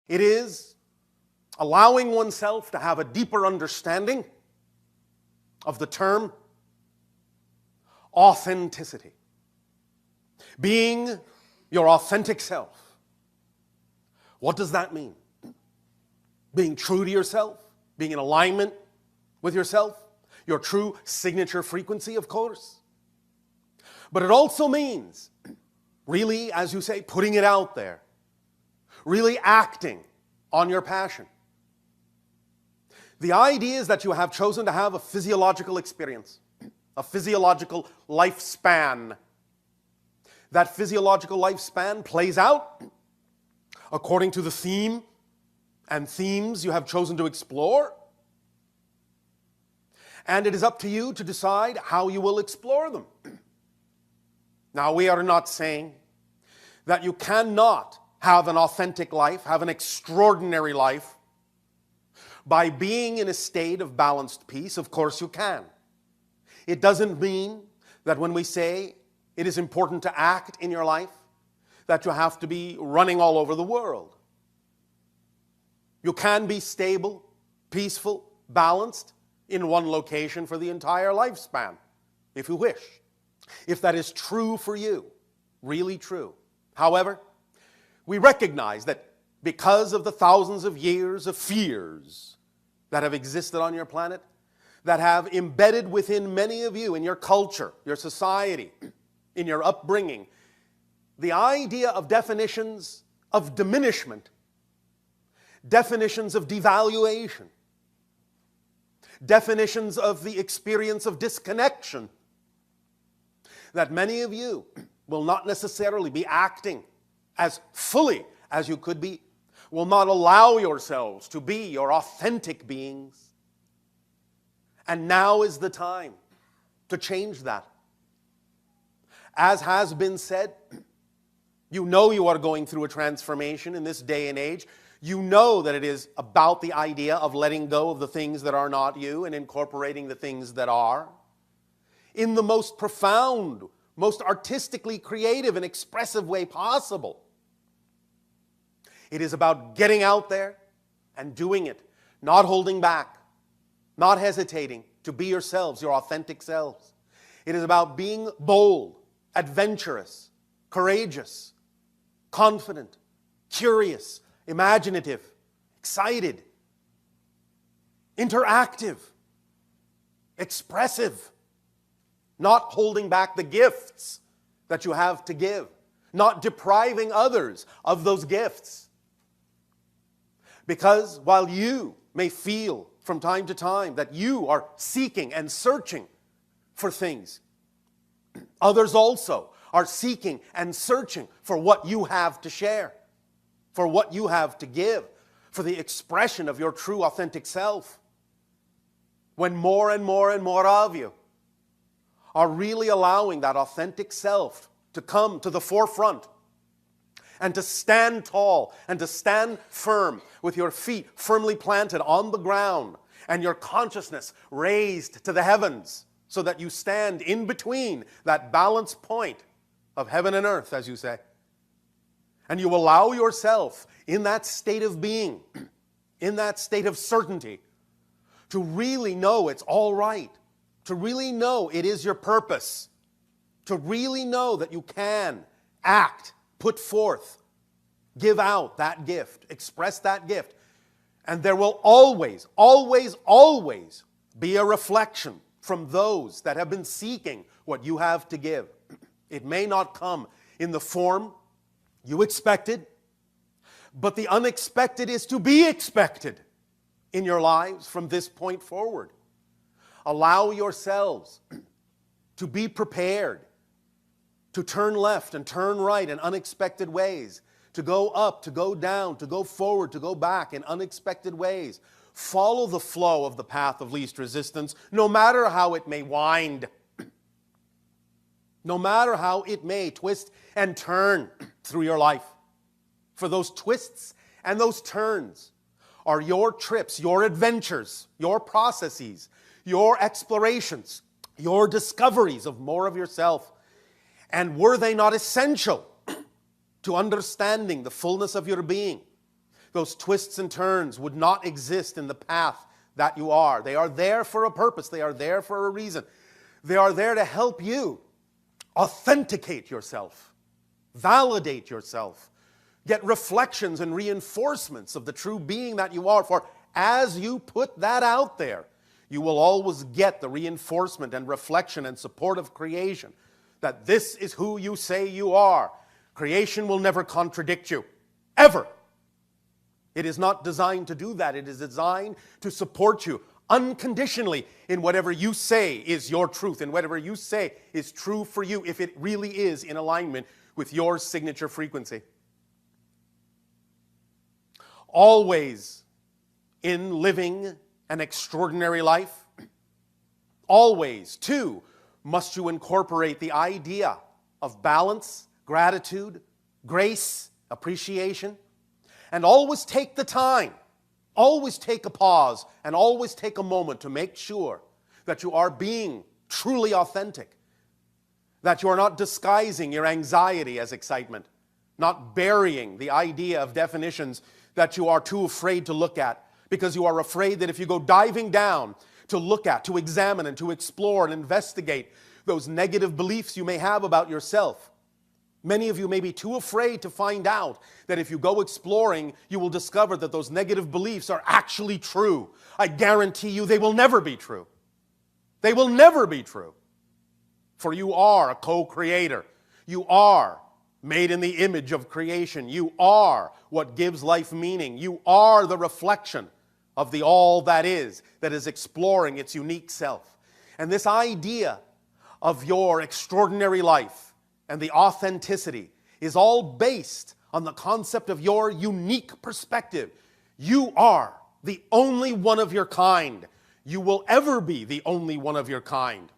It is allowing oneself to have a deeper understanding of the term authenticity. Being your authentic self. What does that mean? Being true to yourself, being in alignment with yourself, your true signature frequency, of course. But it also means really, as you say, putting it out there, really acting on your passion. The idea is that you have chosen to have a physiological experience, a physiological lifespan. That physiological lifespan plays out according to the theme and themes you have chosen to explore. And it is up to you to decide how you will explore them. Now, we are not saying that you cannot have an authentic life, have an extraordinary life, by being in a state of balanced peace. Of course you can. It doesn't mean that when we say it is important to act in your life, that you have to be running all over the world. You can be stable, peaceful, balanced in one location for the entire lifespan, if you wish. If that is true for you, really true. However, we recognize that because of the thousands of years of fears that have existed on your planet, that have embedded within many of you in your culture, your society, in your upbringing, the idea of definitions of diminishment, definitions of devaluation, definitions of the experience of disconnection, that many of you will not necessarily be acting as fully as you could be, will not allow yourselves to be your authentic beings. And now is the time to change that. As has been said, you know you are going through a transformation in this day and age. You know that it is about the idea of letting go of the things that are not you and incorporating the things that are. In the most profound, most artistically creative and expressive way possible. It is about getting out there and doing it, not holding back, not hesitating to be yourselves, your authentic selves. It is about being bold, adventurous, courageous, confident, curious, imaginative, excited, interactive, expressive, not holding back the gifts that you have to give, not depriving others of those gifts. Because while you may feel from time to time that you are seeking and searching for things, others also are seeking and searching for what you have to share, for what you have to give, for the expression of your true authentic self. When more and more and more of you are really allowing that authentic self to come to the forefront and to stand tall and to stand firm with your feet firmly planted on the ground and your consciousness raised to the heavens so that you stand in between that balance point of heaven and earth, as you say. And you allow yourself in that state of being, in that state of certainty, to really know it's all right, to really know it is your purpose, to really know that you can act, put forth, give out that gift, express that gift. And there will always, always, always be a reflection from those that have been seeking what you have to give. It may not come in the form you expected, but the unexpected is to be expected in your lives from this point forward. Allow yourselves to be prepared to turn left and turn right in unexpected ways, to go up, to go down, to go forward, to go back in unexpected ways. Follow the flow of the path of least resistance, no matter how it may wind, no matter how it may twist and turn through your life. For those twists and those turns are your trips, your adventures, your processes, your explorations, your discoveries of more of yourself. And were they not essential to understanding the fullness of your being, those twists and turns would not exist in the path that you are. They are there for a purpose. They are there for a reason. They are there to help you authenticate yourself, validate yourself, get reflections and reinforcements of the true being that you are. For as you put that out there, you will always get the reinforcement and reflection and support of creation that this is who you say you are. Creation will never contradict you, ever. It is not designed to do that. It is designed to support you unconditionally in whatever you say is your truth, in whatever you say is true for you, if it really is in alignment with your signature frequency. Always in living an extraordinary life, always, too, must you incorporate the idea of balance, gratitude, grace, appreciation, and always take the time, always take a pause, and always take a moment to make sure that you are being truly authentic, that you are not disguising your anxiety as excitement, not burying the idea of definitions that you are too afraid to look at, because you are afraid that if you go diving down to look at, to examine, and to explore and investigate those negative beliefs you may have about yourself, many of you may be too afraid to find out that if you go exploring, you will discover that those negative beliefs are actually true. I guarantee you they will never be true. They will never be true. For you are a co-creator. You are made in the image of creation. You are what gives life meaning. You are the reflection of the all that is exploring its unique self. And this idea of your extraordinary life and the authenticity is all based on the concept of your unique perspective. You are the only one of your kind. You will ever be the only one of your kind.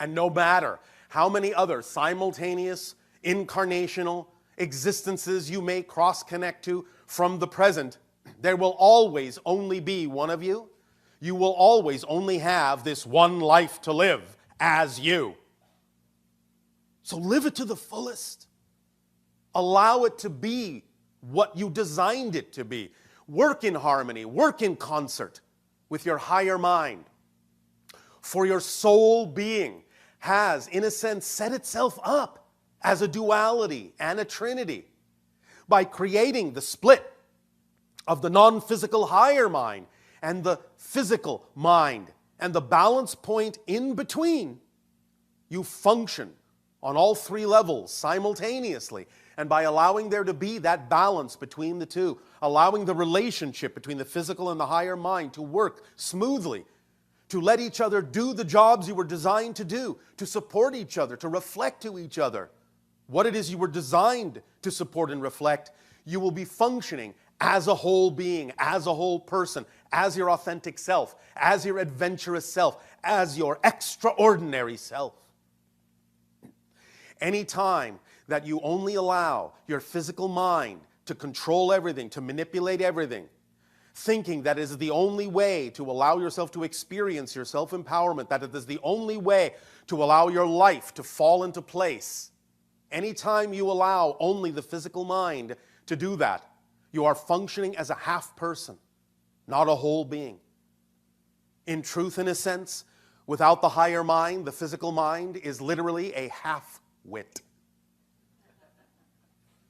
And no matter how many other simultaneous, incarnational existences you may cross-connect to from the present, there will always only be one of you. You will always only have this one life to live as you. So live it to the fullest. Allow it to be what you designed it to be. Work in harmony, work in concert with your higher mind. For your soul being has, in a sense, set itself up as a duality and a trinity by creating the split of the non-physical higher mind and the physical mind, and the balance point in between. You function on all three levels simultaneously, and by allowing there to be that balance between the two, allowing the relationship between the physical and the higher mind to work smoothly, to let each other do the jobs you were designed to do, to support each other, to reflect to each other what it is you were designed to support and reflect, you will be functioning as a whole being, as a whole person, as your authentic self, as your adventurous self, as your extraordinary self. Anytime that you only allow your physical mind to control everything, to manipulate everything, thinking that is the only way to allow yourself to experience your self-empowerment, that it is the only way to allow your life to fall into place, anytime you allow only the physical mind to do that, you are functioning as a half person, not a whole being. In truth, in a sense, without the higher mind, the physical mind is literally a half-wit.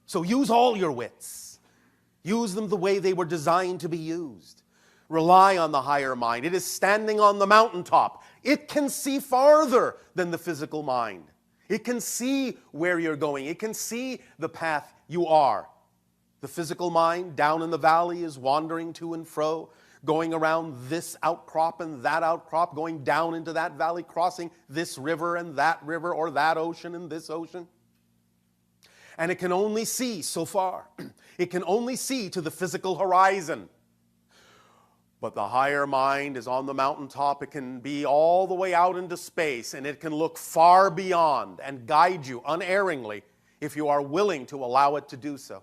So use all your wits. Use them the way they were designed to be used. Rely on the higher mind. It is standing on the mountaintop. It can see farther than the physical mind. It can see where you're going. It can see the path you are. The physical mind down in the valley is wandering to and fro, going around this outcrop and that outcrop, going down into that valley, crossing this river and that river, or that ocean and this ocean. And it can only see so far. It can only see to the physical horizon. But the higher mind is on the mountaintop. It can be all the way out into space, and it can look far beyond and guide you unerringly if you are willing to allow it to do so.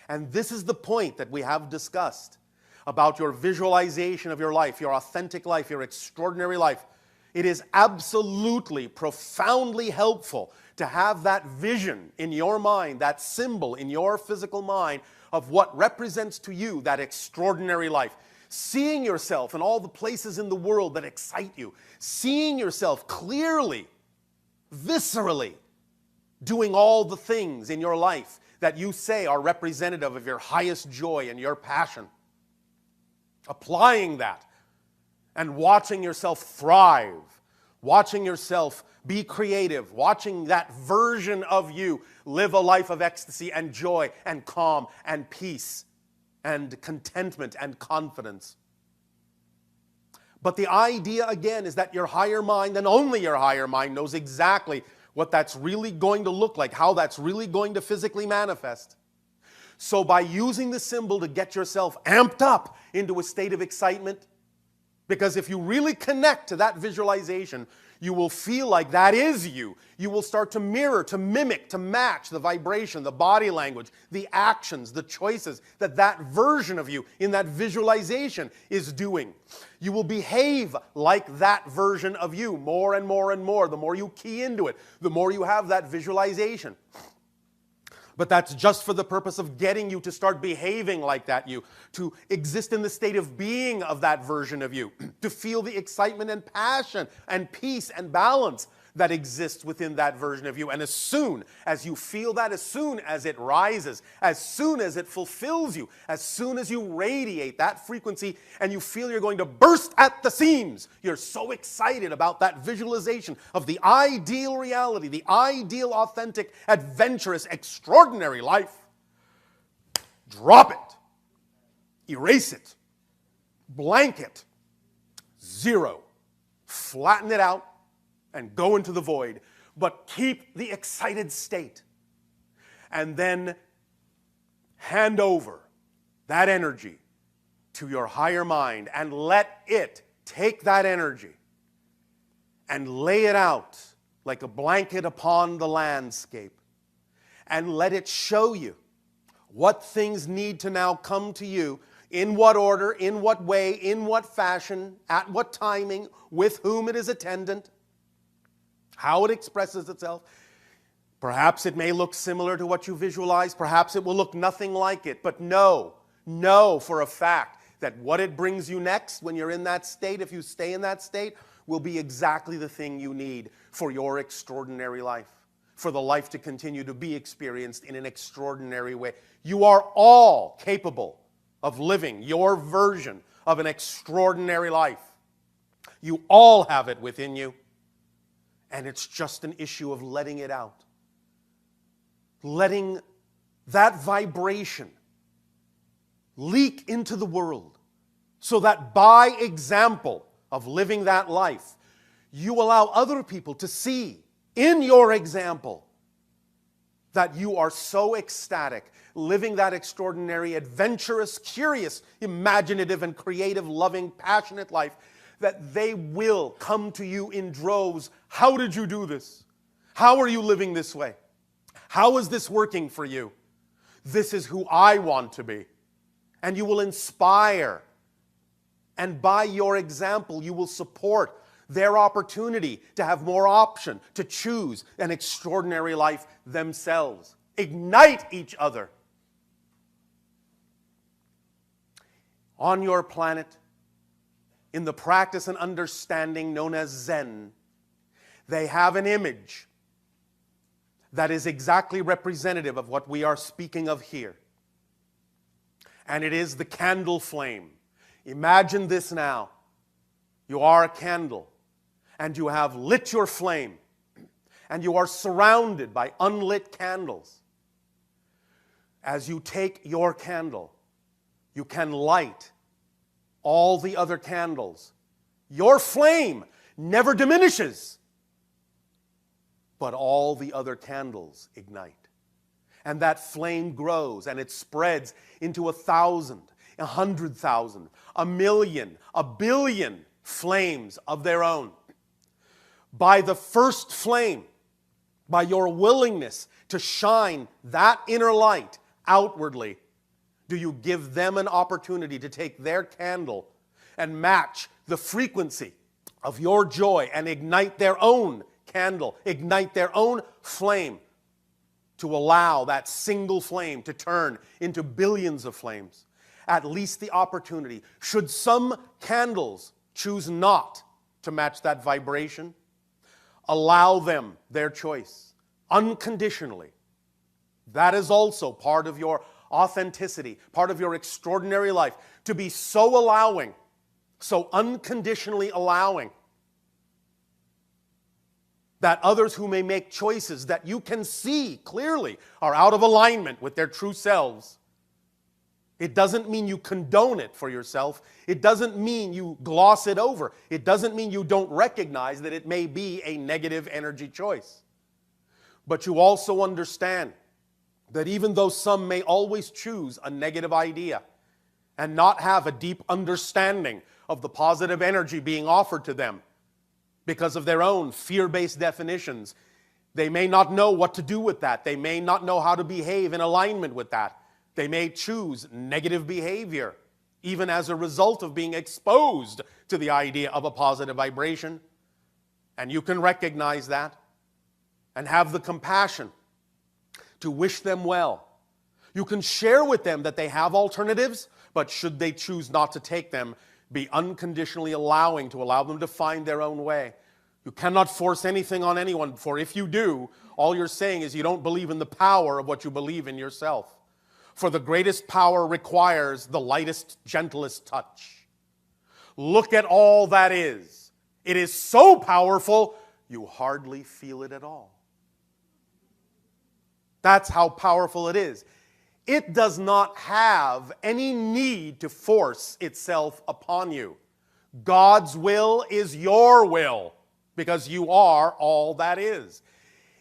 And this is the point that we have discussed about your visualization of your life, your authentic life, your extraordinary life. It is absolutely, profoundly helpful to have that vision in your mind, that symbol in your physical mind of what represents to you that extraordinary life. Seeing yourself in all the places in the world that excite you. Seeing yourself clearly, viscerally, doing all the things in your life that you say are representative of your highest joy and your passion. Applying that and watching yourself thrive, watching yourself be creative, watching that version of you live a life of ecstasy and joy and calm and peace and contentment and confidence. But the idea, again, is that your higher mind, and only your higher mind, knows exactly what that's really going to look like, how that's really going to physically manifest. So by using the symbol to get yourself amped up into a state of excitement, because if you really connect to that visualization, you will feel like that is you. You will start to mirror, to mimic, to match the vibration, the body language, the actions, the choices that that version of you in that visualization is doing. You will behave like that version of you more and more and more. The more you key into it, the more you have that visualization. But that's just for the purpose of getting you to start behaving like that you, to exist in the state of being of that version of you, to feel the excitement and passion and peace and balance that exists within that version of you. And as soon as you feel that, as soon as it rises, as soon as it fulfills you, as soon as you radiate that frequency and you feel you're going to burst at the seams, you're so excited about that visualization of the ideal reality, the ideal, authentic, adventurous, extraordinary life. Drop it. Erase it. Blank it. Zero. Flatten it out. And go into the void, but keep the excited state. And then hand over that energy to your higher mind and let it take that energy and lay it out like a blanket upon the landscape and let it show you what things need to now come to you, in what order, in what way, in what fashion, at what timing, with whom it is attendant, how it expresses itself. Perhaps it may look similar to what you visualize. Perhaps it will look nothing like it. But know for a fact that what it brings you next when you're in that state, if you stay in that state, will be exactly the thing you need for your extraordinary life, for the life to continue to be experienced in an extraordinary way. You are all capable of living your version of an extraordinary life. You all have it within you. And it's just an issue of letting it out. Letting that vibration leak into the world so that by example of living that life, you allow other people to see in your example that you are so ecstatic, living that extraordinary, adventurous, curious, imaginative, and creative, loving, passionate life, that they will come to you in droves. How did you do this? How are you living this way? How is this working for you? This is who I want to be. And you will inspire. And by your example, you will support their opportunity to have more option, to choose an extraordinary life themselves. Ignite each other. On your planet, in the practice and understanding known as Zen, they have an image that is exactly representative of what we are speaking of here. And it is the candle flame. Imagine this now. You are a candle, and you have lit your flame, and you are surrounded by unlit candles. As you take your candle, you can light all the other candles. Your flame never diminishes, but all the other candles ignite. And that flame grows and it spreads into 1,000, 100,000, 1,000,000, 1,000,000,000 flames of their own. By the first flame, by your willingness to shine that inner light outwardly, do you give them an opportunity to take their candle and match the frequency of your joy and ignite their own candle, ignite their own flame. to allow that single flame to turn into billions of flames. At least the opportunity. Should some candles choose not to match that vibration, allow them their choice unconditionally. That is also part of your authenticity, part of your extraordinary life, to be so allowing, so unconditionally allowing, that others who may make choices that you can see clearly are out of alignment with their true selves. It doesn't mean you condone it for yourself. It doesn't mean you gloss it over. It doesn't mean you don't recognize that it may be a negative energy choice. But you also understand that even though some may always choose a negative idea and not have a deep understanding of the positive energy being offered to them because of their own fear-based definitions, they may not know what to do with that. They may not know how to behave in alignment with that. They may choose negative behavior, even as a result of being exposed to the idea of a positive vibration. And you can recognize that and have the compassion to wish them well. You can share with them that they have alternatives, but should they choose not to take them, be unconditionally allow them to find their own way. You cannot force anything on anyone, for if you do, all you're saying is you don't believe in the power of what you believe in yourself. For the greatest power requires the lightest, gentlest touch. Look at all that is. It is so powerful, you hardly feel it at all. That's how powerful it is. It does not have any need to force itself upon you. God's will is your will, because you are all that is.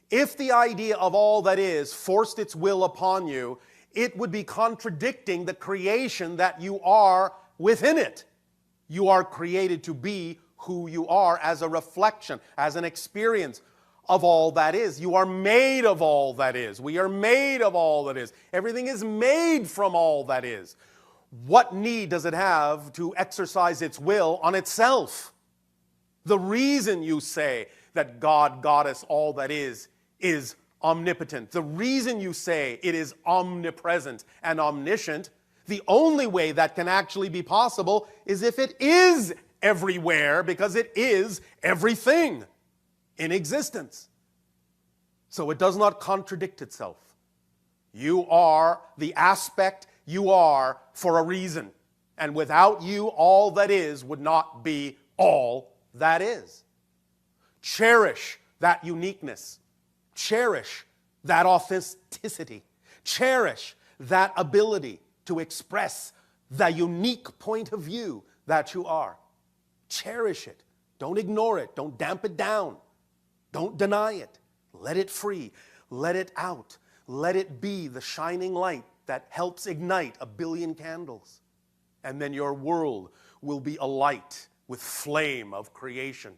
If the idea of all that is forced its will upon you, it would be contradicting the creation that you are within it. You are created to be who you are as a reflection, as an experience of all that is. You are made of all that is. We are made of all that is. Everything is made from all that is. What need does it have to exercise its will on itself? The reason you say that God, Goddess, all that is omnipotent. The reason you say it is omnipresent and omniscient, the only way that can actually be possible is if it is everywhere, because it is everything in existence. So it does not contradict itself. You are the aspect you are for a reason. And without you, all that is would not be all that is. Cherish that uniqueness. Cherish that authenticity. Cherish that ability to express the unique point of view that you are. Cherish it. Don't ignore it. Don't damp it down. Don't deny it. Let it free. Let it out. Let it be the shining light that helps ignite a billion candles. And then your world will be alight with flame of creation.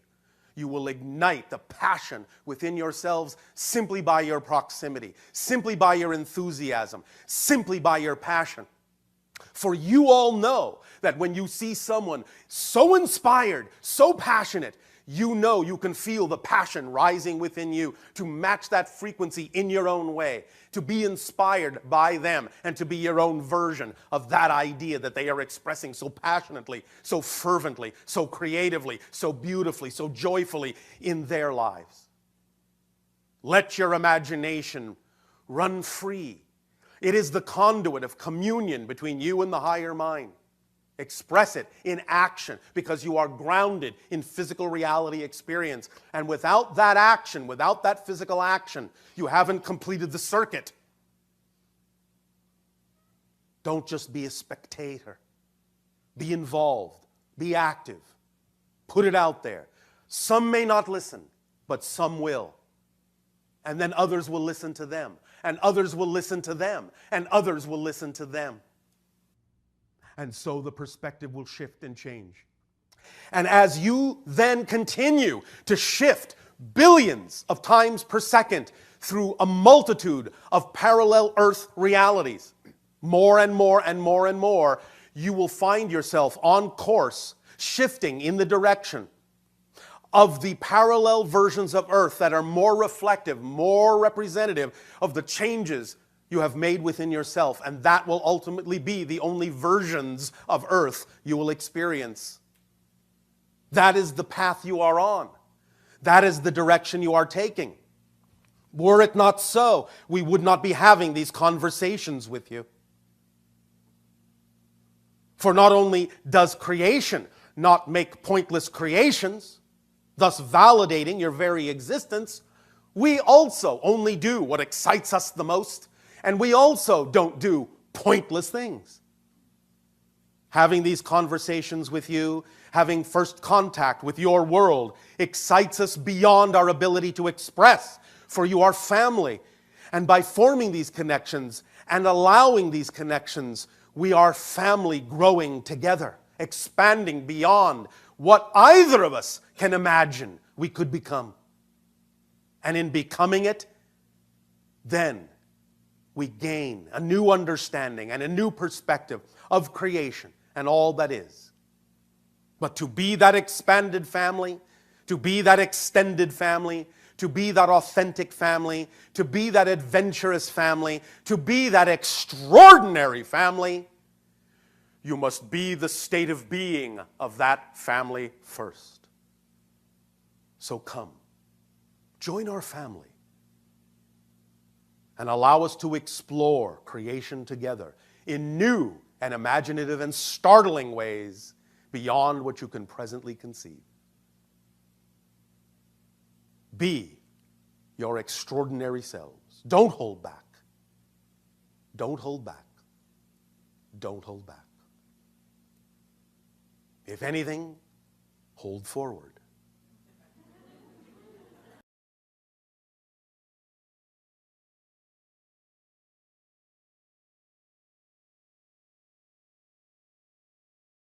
You will ignite the passion within yourselves simply by your proximity, simply by your enthusiasm, simply by your passion. For you all know that when you see someone so inspired, so passionate, you know you can feel the passion rising within you to match that frequency in your own way, to be inspired by them and to be your own version of that idea that they are expressing so passionately, so fervently, so creatively, so beautifully, so joyfully in their lives. Let your imagination run free. It is the conduit of communion between you and the higher mind. Express it in action because you are grounded in physical reality experience. And without that action, without that physical action, you haven't completed the circuit. Don't just be a spectator. Be involved. Be active. Put it out there. Some may not listen, but some will. And then others will listen to them. And others will listen to them. And others will listen to them. And so the perspective will shift and change. And as you then continue to shift billions of times per second through a multitude of parallel earth realities, more and more and more and more, you will find yourself on course, shifting in the direction of the parallel versions of earth that are more reflective, more representative of the changes you have made within yourself. And that will ultimately be the only versions of earth you will experience. That is the path you are on. That is the direction you are taking. Were it not so, we would not be having these conversations with you. For not only does creation not make pointless creations, thus validating your very existence, we also only do what excites us the most, and we also don't do pointless things. Having these conversations with you, having first contact with your world, excites us beyond our ability to express, for you are family. And by forming these connections and allowing these connections, we are family growing together, expanding beyond what either of us can imagine we could become. And in becoming it, then we gain a new understanding and a new perspective of creation and all that is. But to be that expanded family, to be that extended family, to be that authentic family, to be that adventurous family, to be that extraordinary family, you must be the state of being of that family first. So come, join our family, and allow us to explore creation together in new and imaginative and startling ways beyond what you can presently conceive. Be your extraordinary selves. Don't hold back. Don't hold back. Don't hold back. If anything, hold forward.